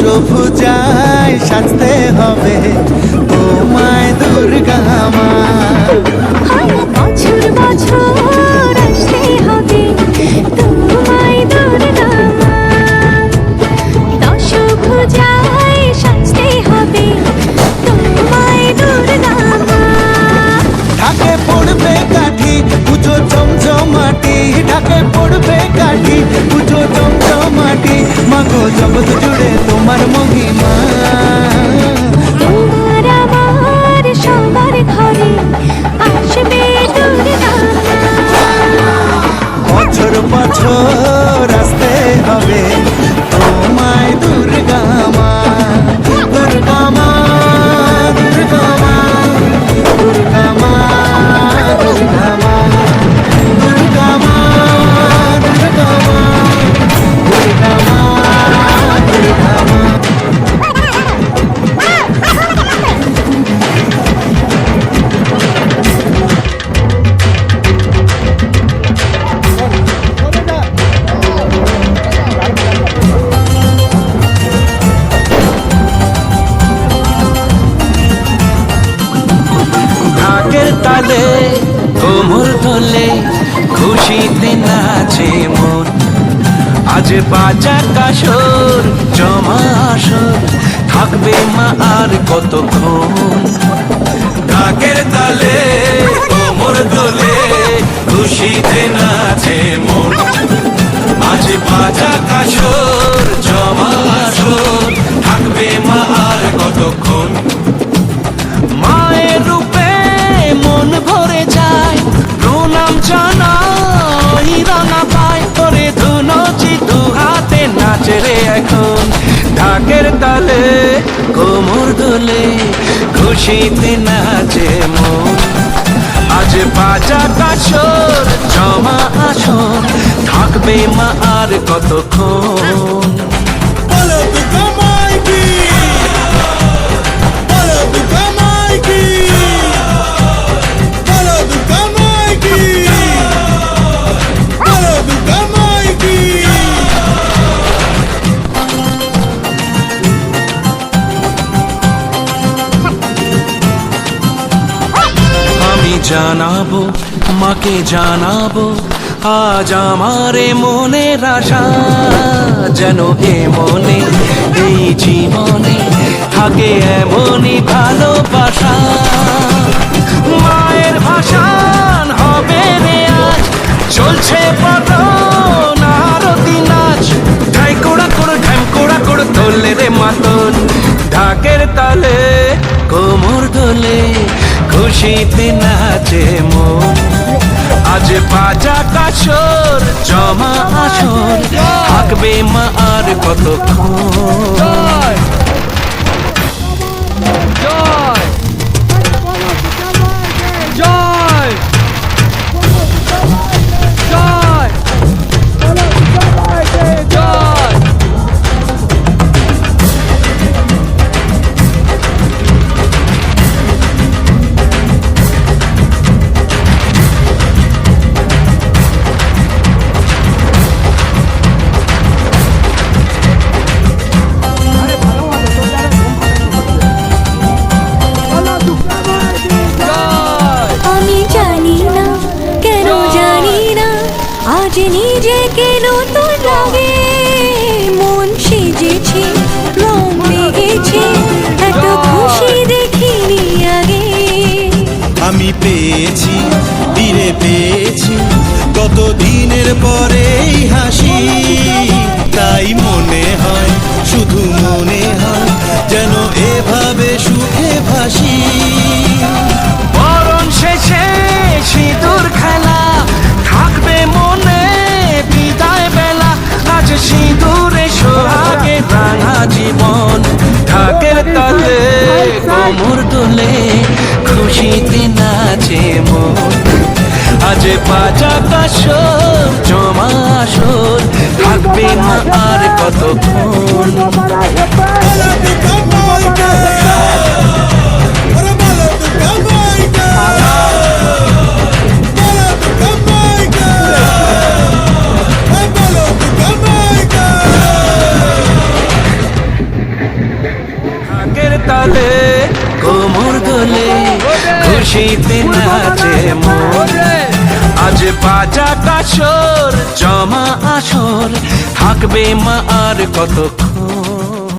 দশভুজায় সাজতে হবে তোমায় দুর্গা মা। বছর বছর আসতে হবে তোমায় দুর্গা মা। দশভুজায় সাজতে হবে তোমায় দুর্গা মা। ঢাকে পড়বে কাঠি পুজো জমজমাটি, ঢাকে পড়বে কাঠি পুজো জমজমাটি, মাগো জগৎ জুড়ে তোমার মহিমা। তোমার আমার সবার ঘরে আসবে দুর্গা মা। বছর বছর আসতে হবে তোমায় দুর্গা মা। দুর্গা মা, দুর্গা মা, দুর্গা মা, দুর্গা মা, দুর্গা মা, দুর্গা মা, দুর্গা মা, দুর্গা মা। ঢাকের তালে কোমর তোলে খুশিতে নাচে মন, আজ বাজা কাসর জমা আসর থাকবে মা আর কতক্ষণ। ঢাকের তালে কোমর তোলে খুশিতে নাচে মন, আজ বাজা কাসর জমা আসর থাকবে মা আর কতক্ষণ। মায়ের রূপে মন ভরে যায়, প্রণাম জানাই রাঙা পায় করে ধুনচি দু হাতে নাচে রে এখন। ঢাকের তালে কোমর দোলে খুশিতে নাচে মন, আজ বাজা কাসর জমা আসর থাকবে মা আর কতক্ষণ। বলো দুর্গা মাই কি, বলো দুর্গা মাই কি, বলো দুর্গা মাই কি, বলো দুর্গা মাই কি। আমি জানাবো মাকে জানাবো আজ আমারে মনের আশা, যেন এ মনে এই জীবনে থাকে এমনই ভালোবাসা। মায়ের ভাষান হবে রে আজ, চলছে পতন আরতি নাচ, ঢাই কোড়া কোড় ঢ্যাম কোড়া কোড় তোলে রে মাতন। ঢাকের তালে কোমর দোলে খুশিতে নাচে মন, আজ বাজা কাসর জমা আসর থাকবে মা আর কতক্ষণ। জয় জয় জয় জয় জয়। আমি জানি না কেন জানি না আজ নিজেকে নতুন লাগে, মন সেজেছে রং লেগেছে এত খুশি দেখিনি আগে। আমি পেয়েছি ফিরে পেয়েছি কত দিনের পরে হাসি, তাই মনে হয় শুধু মনে হয় যেন এভাবে সুখে ভাসি। বরণ শেষে সিঁদুর খেলা থাকবে মনে বিদায় বেলা, আজ সিঁদুরে সোহাগে রাঙা জীবন। ঢাকের তালে কোমর দোলে খুশিতে নাচে মন, আজ বাজা কাসর জমা আসর থাকবে মা আর কতক্ষণ। খুশিতে নাচে মন আজ বাজা কাসর জমা আসর থাকবে মা আর কতক্ষণ